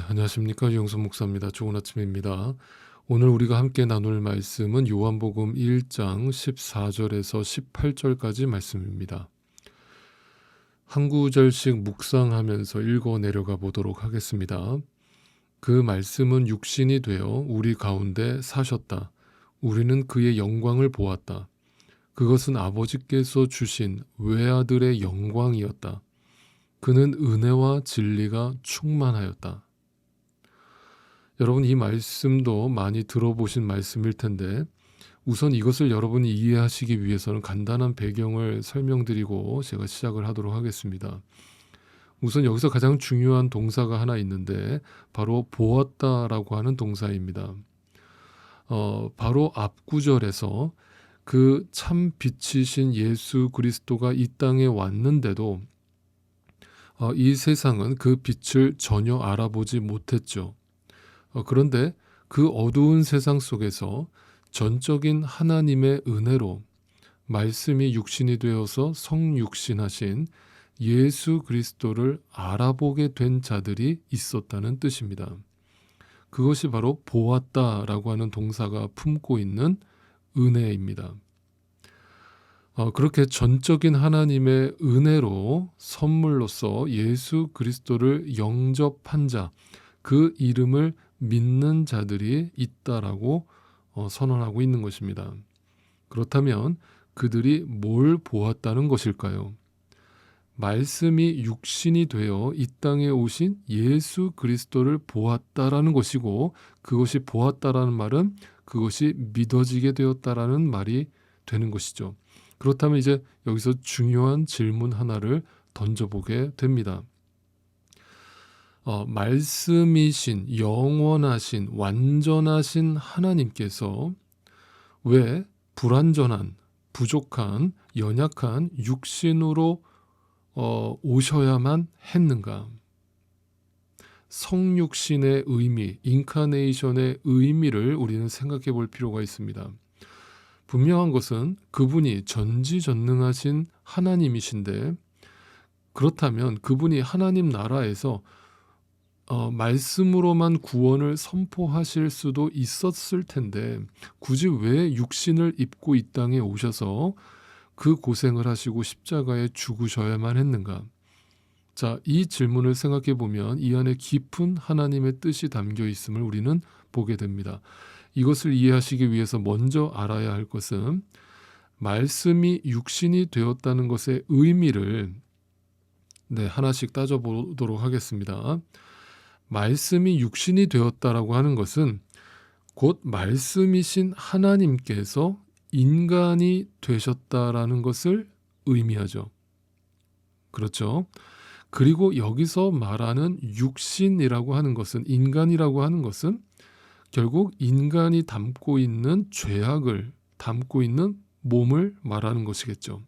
안녕하십니까. 유영선 목사입니다. 좋은 아침입니다. 오늘 우리가 함께 나눌 말씀은 요한복음 1장 14절에서 18절까지 말씀입니다. 한 구절씩 묵상하면서 읽어 내려가 보도록 하겠습니다. 그 말씀은 육신이 되어 우리 가운데 사셨다. 우리는 그의 영광을 보았다. 그것은 아버지께서 주신 외아들의 영광이었다. 그는 은혜와 진리가 충만하였다. 여러분, 이 말씀도 많이 들어보신 말씀일 텐데 우선 이것을 여러분이 이해하시기 위해서는 간단한 배경을 설명드리고 제가 시작을 하도록 하겠습니다. 우선 여기서 가장 중요한 동사가 하나 있는데 바로 보았다라고 하는 동사입니다. 바로 앞 구절에서 그 참 빛이신 예수 그리스도가 이 땅에 왔는데도 이 세상은 그 빛을 전혀 알아보지 못했죠. 그런데 그 어두운 세상 속에서 전적인 하나님의 은혜로 말씀이 육신이 되어서 성육신하신 예수 그리스도를 알아보게 된 자들이 있었다는 뜻입니다. 그것이 바로 보았다라고 하는 동사가 품고 있는 은혜입니다. 그렇게 전적인 하나님의 은혜로 선물로서 예수 그리스도를 영접한 자, 그 이름을 믿는 자들이 있다라고 선언하고 있는 것입니다. 그렇다면 그들이 뭘 보았다는 것일까요? 말씀이 육신이 되어 이 땅에 오신 예수 그리스도를 보았다라는 것이고, 그것이 보았다라는 말은 그것이 믿어지게 되었다라는 말이 되는 것이죠. 그렇다면 이제 여기서 중요한 질문 하나를 던져보게 됩니다. 말씀이신 영원하신 완전하신 하나님께서 왜 불완전한 부족한 연약한 육신으로 오셔야만 했는가? 성육신의 의미, 인카네이션의 의미를 우리는 생각해 볼 필요가 있습니다. 분명한 것은 그분이 전지전능하신 하나님이신데, 그렇다면 그분이 하나님 나라에서 말씀으로만 구원을 선포하실 수도 있었을 텐데 굳이 왜 육신을 입고 이 땅에 오셔서 그 고생을 하시고 십자가에 죽으셔야만 했는가? 자, 이 질문을 생각해 보면 이 안에 깊은 하나님의 뜻이 담겨 있음을 우리는 보게 됩니다. 이것을 이해하시기 위해서 먼저 알아야 할 것은 말씀이 육신이 되었다는 것의 의미를 하나씩 따져보도록 하겠습니다. 말씀이 육신이 되었다라고 하는 것은 곧 말씀이신 하나님께서 인간이 되셨다라는 것을 의미하죠. 그렇죠? 그리고 여기서 말하는 육신이라고 하는 것은, 인간이라고 하는 것은 결국 인간이 담고 있는 죄악을 담고 있는 몸을 말하는 것이겠죠.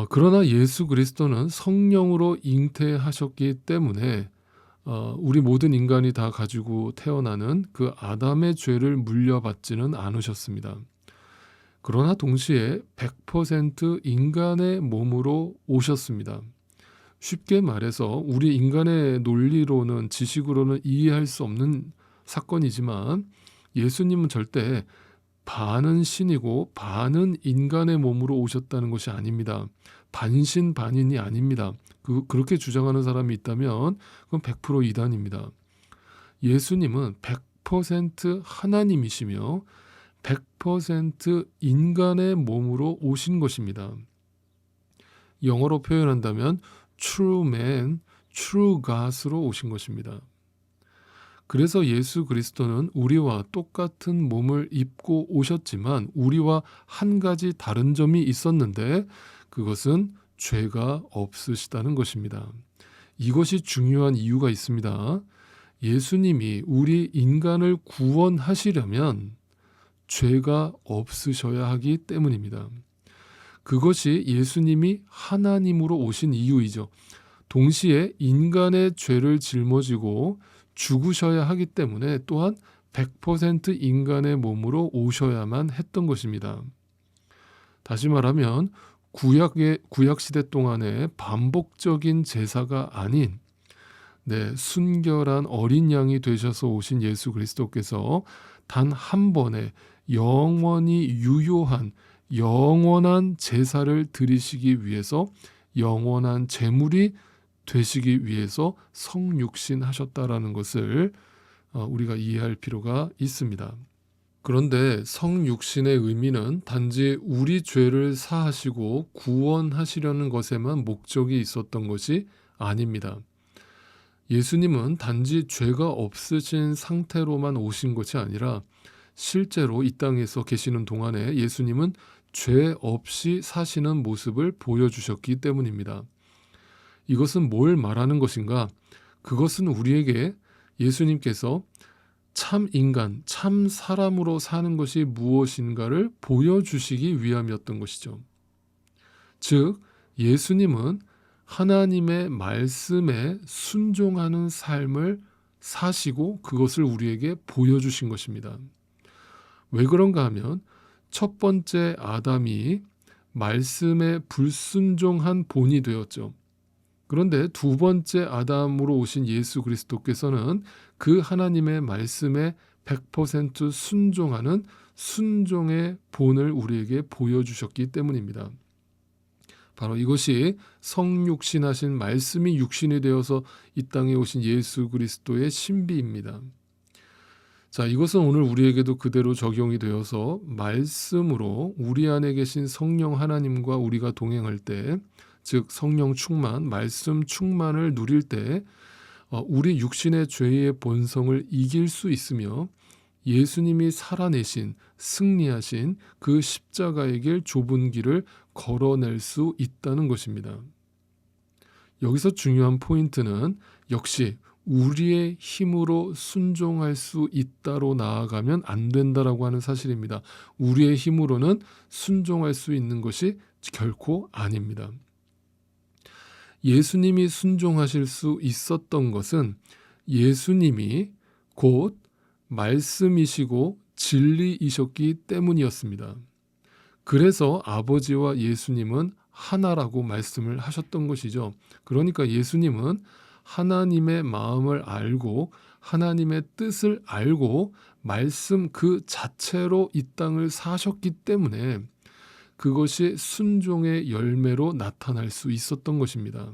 그러나 예수 그리스도는 성령으로 잉태하셨기 때문에 우리 모든 인간이 다 가지고 태어나는 그 아담의 죄를 물려받지는 않으셨습니다. 그러나 동시에 100% 인간의 몸으로 오셨습니다. 쉽게 말해서 우리 인간의 논리로는, 지식으로는 이해할 수 없는 사건이지만 예수님은 절대 반은 신이고 반은 인간의 몸으로 오셨다는 것이 아닙니다. 반신반인이 아닙니다. 그렇게 주장하는 사람이 있다면 그건 100% 이단입니다. 예수님은 100% 하나님이시며 100% 인간의 몸으로 오신 것입니다. 영어로 표현한다면 true man, true God으로 오신 것입니다. 그래서 예수 그리스도는 우리와 똑같은 몸을 입고 오셨지만 우리와 한 가지 다른 점이 있었는데 그것은 죄가 없으시다는 것입니다. 이것이 중요한 이유가 있습니다. 예수님이 우리 인간을 구원하시려면 죄가 없으셔야 하기 때문입니다. 그것이 예수님이 하나님으로 오신 이유이죠. 동시에 인간의 죄를 짊어지고 죽으셔야 하기 때문에 또한 100% 인간의 몸으로 오셔야만 했던 것입니다. 다시 말하면 구약시대 동안의 반복적인 제사가 아닌 네, 순결한 어린 양이 되셔서 오신 예수 그리스도께서 단 한 번에 영원히 유효한 영원한 제사를 드리시기 위해서 영원한 제물이 되시기 위해서 성육신 하셨다라는 것을 우리가 이해할 필요가 있습니다. 그런데 성육신의 의미는 단지 우리 죄를 사하시고 구원하시려는 것에만 목적이 있었던 것이 아닙니다. 예수님은 단지 죄가 없으신 상태로만 오신 것이 아니라 실제로 이 땅에서 계시는 동안에 예수님은 죄 없이 사시는 모습을 보여주셨기 때문입니다. 이것은 뭘 말하는 것인가? 그것은 우리에게 예수님께서 참 인간, 참 사람으로 사는 것이 무엇인가를 보여주시기 위함이었던 것이죠. 즉, 예수님은 하나님의 말씀에 순종하는 삶을 사시고 그것을 우리에게 보여주신 것입니다. 왜 그런가 하면 첫 번째 아담이 말씀에 불순종한 본이 되었죠. 그런데 두 번째 아담으로 오신 예수 그리스도께서는 그 하나님의 말씀에 100% 순종하는 순종의 본을 우리에게 보여주셨기 때문입니다. 바로 이것이 성육신하신 말씀이 육신이 되어서 이 땅에 오신 예수 그리스도의 신비입니다. 자, 이것은 오늘 우리에게도 그대로 적용이 되어서 말씀으로 우리 안에 계신 성령 하나님과 우리가 동행할 때, 즉 성령 충만, 말씀 충만을 누릴 때 우리 육신의 죄의 본성을 이길 수 있으며 예수님이 살아내신, 승리하신 그 십자가의 길, 좁은 길을 걸어낼 수 있다는 것입니다. 여기서 중요한 포인트는 역시 우리의 힘으로 순종할 수 있다로 나아가면 안 된다라고 하는 사실입니다. 우리의 힘으로는 순종할 수 있는 것이 결코 아닙니다. 예수님이 순종하실 수 있었던 것은 예수님이 곧 말씀이시고 진리이셨기 때문이었습니다. 그래서 아버지와 예수님은 하나라고 말씀을 하셨던 것이죠. 그러니까 예수님은 하나님의 마음을 알고 하나님의 뜻을 알고 말씀 그 자체로 이 땅을 사셨기 때문에 그것이 순종의 열매로 나타날 수 있었던 것입니다.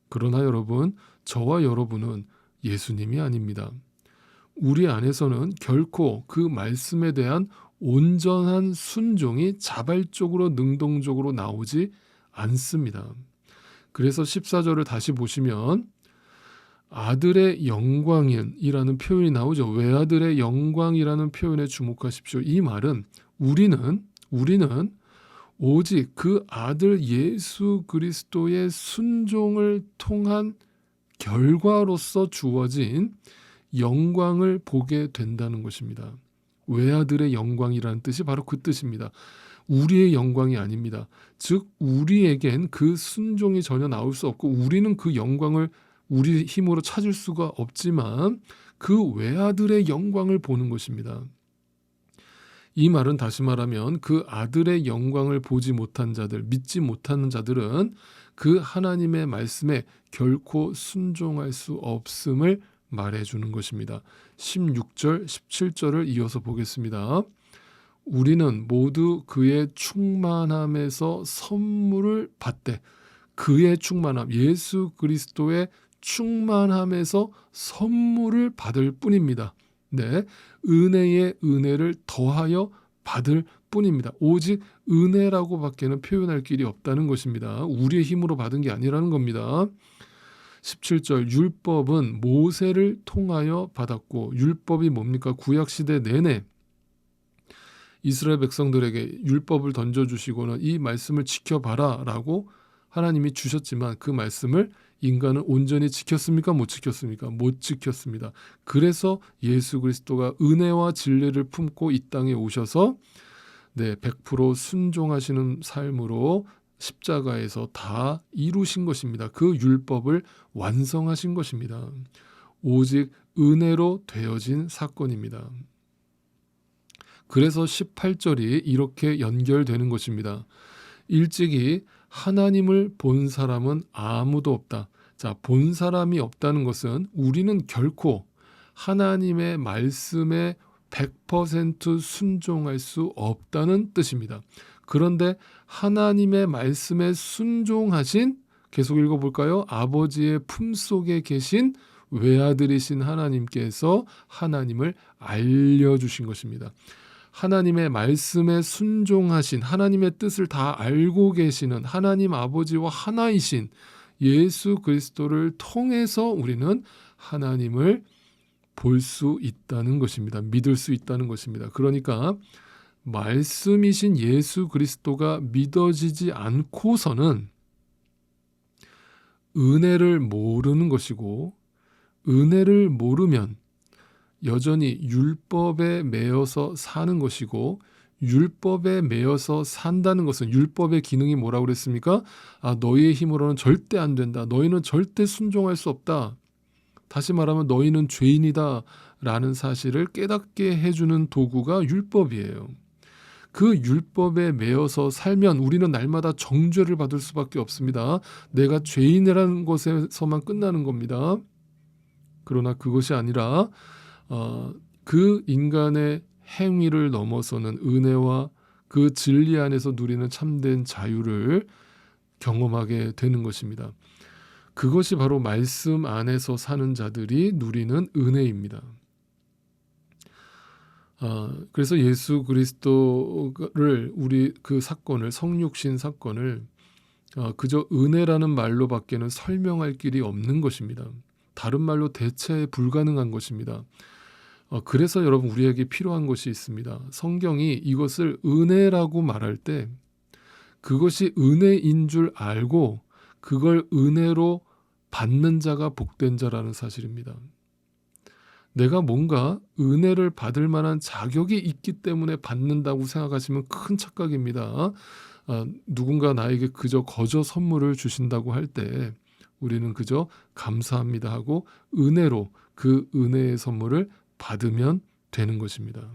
그러나 여러분, 저와 여러분은 예수님이 아닙니다. 우리 안에서는 결코 그 말씀에 대한 온전한 순종이 자발적으로 능동적으로 나오지 않습니다. 그래서 14절을 다시 보시면 아들의 영광이라는 표현이 나오죠. 외아들의 영광이라는 표현에 주목하십시오. 이 말은 우리는 오직 그 아들 예수 그리스도의 순종을 통한 결과로서 주어진 영광을 보게 된다는 것입니다. 외아들의 영광이라는 뜻이 바로 그 뜻입니다. 우리의 영광이 아닙니다. 즉 우리에겐 그 순종이 전혀 나올 수 없고 우리는 그 영광을 우리 힘으로 찾을 수가 없지만 그 외아들의 영광을 보는 것입니다. 이 말은 다시 말하면 그 아들의 영광을 보지 못한 자들, 믿지 못하는 자들은 그 하나님의 말씀에 결코 순종할 수 없음을 말해주는 것입니다. 16절, 17절을 이어서 보겠습니다. 우리는 모두 그의 충만함에서 선물을 받되 그의 충만함, 예수 그리스도의 충만함에서 선물을 받을 뿐입니다. 네, 은혜의 은혜를 더하여 받을 뿐입니다. 오직 은혜라고 밖에는 표현할 길이 없다는 것입니다. 우리의 힘으로 받은 게 아니라는 겁니다. 17절 율법은 모세를 통하여 받았고 율법이 뭡니까? 구약시대 내내 이스라엘 백성들에게 율법을 던져주시고는 이 말씀을 지켜봐라 라고 하나님이 주셨지만 그 말씀을 인간은 온전히 지켰습니까? 못 지켰습니까? 못 지켰습니다. 그래서 예수 그리스도가 은혜와 진리를 품고 이 땅에 오셔서 100% 순종하시는 삶으로 십자가에서 다 이루신 것입니다. 그 율법을 완성하신 것입니다. 오직 은혜로 되어진 사건입니다. 그래서 18절이 이렇게 연결되는 것입니다. 일찍이 하나님을 본 사람은 아무도 없다. 자, 본 사람이 없다는 것은 우리는 결코 하나님의 말씀에 100% 순종할 수 없다는 뜻입니다. 그런데 하나님의 말씀에 순종하신, 계속 읽어볼까요? 아버지의 품속에 계신 외아들이신 하나님께서 하나님을 알려주신 것입니다. 하나님의 말씀에 순종하신, 하나님의 뜻을 다 알고 계시는 하나님 아버지와 하나이신 예수 그리스도를 통해서 우리는 하나님을 볼 수 있다는 것입니다. 믿을 수 있다는 것입니다. 그러니까 말씀이신 예수 그리스도가 믿어지지 않고서는 은혜를 모르는 것이고, 은혜를 모르면 여전히 율법에 매여서 사는 것이고, 율법에 매여서 산다는 것은, 율법의 기능이 뭐라고 그랬습니까? 너희의 힘으로는 절대 안 된다. 너희는 절대 순종할 수 없다. 다시 말하면 너희는 죄인이다 라는 사실을 깨닫게 해주는 도구가 율법이에요. 그 율법에 매여서 살면 우리는 날마다 정죄를 받을 수밖에 없습니다. 내가 죄인이라는 것에서만 끝나는 겁니다. 그러나 그것이 아니라 그 인간의 행위를 넘어서는 은혜와 그 진리 안에서 누리는 참된 자유를 경험하게 되는 것입니다. 그것이 바로 말씀 안에서 사는 자들이 누리는 은혜입니다. 그래서 예수 그리스도를, 우리 그 사건을, 성육신 사건을 그저 은혜라는 말로밖에는 설명할 길이 없는 것입니다. 다른 말로 대체 불가능한 것입니다. 그래서 여러분, 우리에게 필요한 것이 있습니다. 성경이 이것을 은혜라고 말할 때 그것이 은혜인 줄 알고 그걸 은혜로 받는 자가 복된 자라는 사실입니다. 내가 뭔가 은혜를 받을 만한 자격이 있기 때문에 받는다고 생각하시면 큰 착각입니다. 누군가 나에게 그저 거저 선물을 주신다고 할 때 우리는 그저 감사합니다 하고 은혜로 그 은혜의 선물을 받으면 되는 것입니다.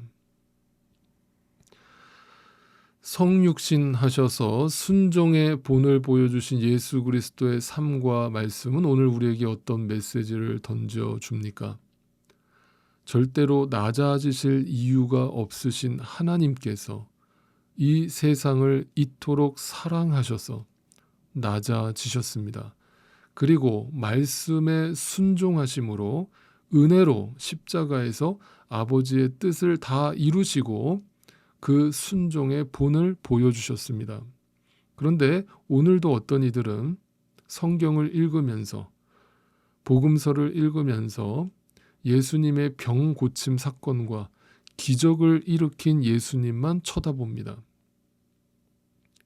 성육신 하셔서 순종의 본을 보여주신 예수 그리스도의 삶과 말씀은 오늘 우리에게 어떤 메시지를 던져줍니까? 절대로 낮아지실 이유가 없으신 하나님께서 이 세상을 이토록 사랑하셔서 낮아지셨습니다. 그리고 말씀에 순종하심으로 은혜로 십자가에서 아버지의 뜻을 다 이루시고 그 순종의 본을 보여주셨습니다. 그런데 오늘도 어떤 이들은 성경을 읽으면서, 복음서를 읽으면서 예수님의 병 고침 사건과 기적을 일으킨 예수님만 쳐다봅니다.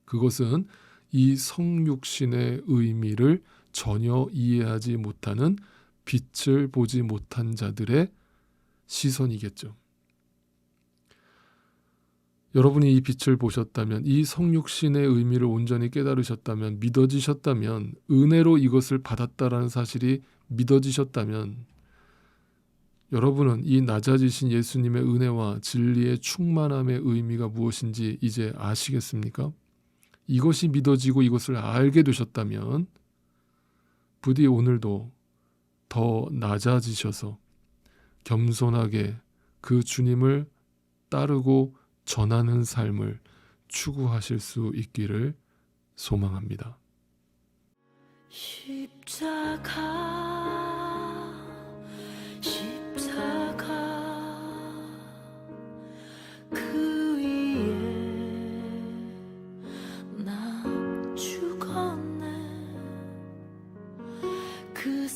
그것은 이 성육신의 의미를 전혀 이해하지 못하는, 빛을 보지 못한 자들의 시선이겠죠. 여러분이 이 빛을 보셨다면, 이 성육신의 의미를 온전히 깨달으셨다면, 믿어지셨다면, 은혜로 이것을 받았다라는 사실이 믿어지셨다면, 여러분은 이 낮아지신 예수님의 은혜와 진리의 충만함의 의미가 무엇인지 이제 아시겠습니까? 이것이 믿어지고 이것을 알게 되셨다면 부디 오늘도 더 낮아지셔서 겸손하게 그 주님을 따르고 전하는 삶을 추구하실 수 있기를 소망합니다. 십자가 그 위에 나 죽었네. 그